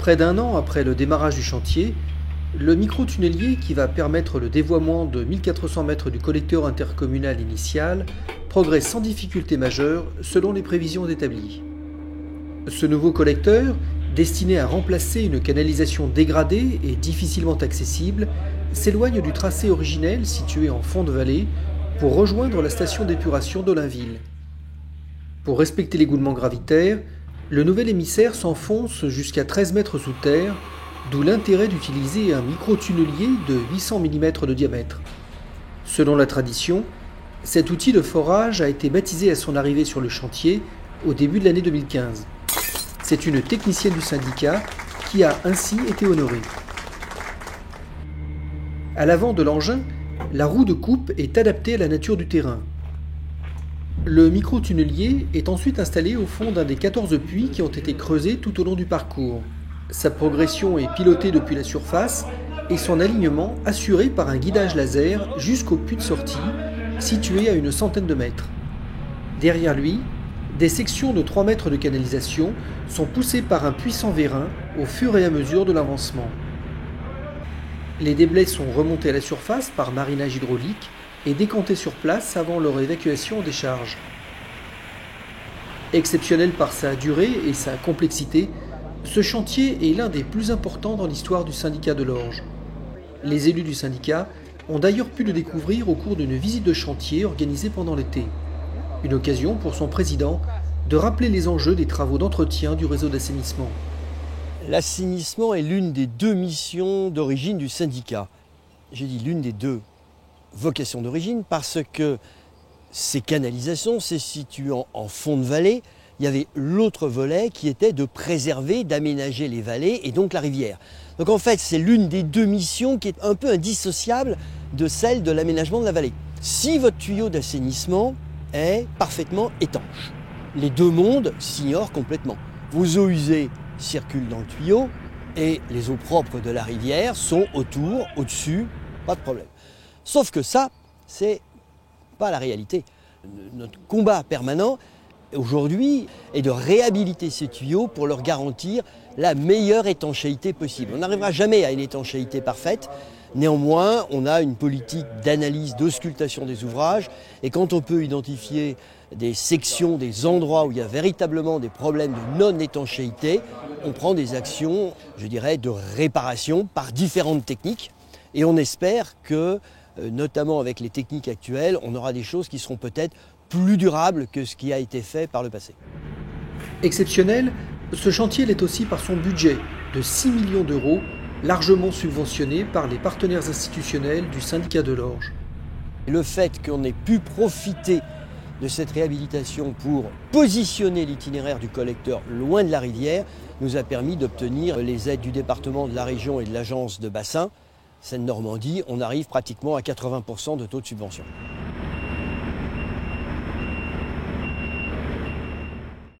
Près d'un an après le démarrage du chantier, le micro-tunnelier qui va permettre le dévoiement de 1400 mètres du collecteur intercommunal initial progresse sans difficulté majeure selon les prévisions établies. Ce nouveau collecteur, destiné à remplacer une canalisation dégradée et difficilement accessible, s'éloigne du tracé originel situé en fond de vallée pour rejoindre la station d'épuration d'Olainville. Pour respecter l'écoulement gravitaire, le nouvel émissaire s'enfonce jusqu'à 13 mètres sous terre, d'où l'intérêt d'utiliser un micro-tunnelier de 800 mm de diamètre. Selon la tradition, cet outil de forage a été baptisé à son arrivée sur le chantier au début de l'année 2015. C'est une technicienne du syndicat qui a ainsi été honorée. À l'avant de l'engin, la roue de coupe est adaptée à la nature du terrain. Le micro-tunnelier est ensuite installé au fond d'un des 14 puits qui ont été creusés tout au long du parcours. Sa progression est pilotée depuis la surface et son alignement assuré par un guidage laser jusqu'au puits de sortie, situé à une centaine de mètres. Derrière lui, des sections de 3 mètres de canalisation sont poussées par un puissant vérin au fur et à mesure de l'avancement. Les déblais sont remontés à la surface par marinage hydraulique et décantés sur place avant leur évacuation en décharge. Exceptionnel par sa durée et sa complexité, ce chantier est l'un des plus importants dans l'histoire du syndicat de l'Orge. Les élus du syndicat ont d'ailleurs pu le découvrir au cours d'une visite de chantier organisée pendant l'été. Une occasion pour son président de rappeler les enjeux des travaux d'entretien du réseau d'assainissement. L'assainissement est l'une des deux missions d'origine du syndicat. J'ai dit l'une des deux vocations d'origine parce que ces canalisations se situant en fond de vallée, il y avait l'autre volet qui était de préserver, d'aménager les vallées et donc la rivière. Donc en fait, c'est l'une des deux missions qui est un peu indissociable de celle de l'aménagement de la vallée. Si votre tuyau d'assainissement est parfaitement étanche, les deux mondes s'ignorent complètement. Vos eaux usées circulent dans le tuyau et les eaux propres de la rivière sont autour, au-dessus, pas de problème. Sauf que ça, c'est pas la réalité. Notre combat permanent aujourd'hui est de réhabiliter ces tuyaux pour leur garantir la meilleure étanchéité possible. On n'arrivera jamais à une étanchéité parfaite. Néanmoins, on a une politique d'analyse, d'auscultation des ouvrages et quand on peut identifier des sections, des endroits où il y a véritablement des problèmes de non-étanchéité, on prend des actions, je dirais, de réparation par différentes techniques et on espère que, notamment avec les techniques actuelles, on aura des choses qui seront peut-être plus durables que ce qui a été fait par le passé. Exceptionnel, ce chantier l'est aussi par son budget de 6 millions d'euros, largement subventionné par les partenaires institutionnels du syndicat de l'Orge. Le fait qu'on ait pu profiter de cette réhabilitation pour positionner l'itinéraire du collecteur loin de la rivière nous a permis d'obtenir les aides du département, de la région et de l'agence de bassin Seine-Normandie. On arrive pratiquement à 80% de taux de subvention.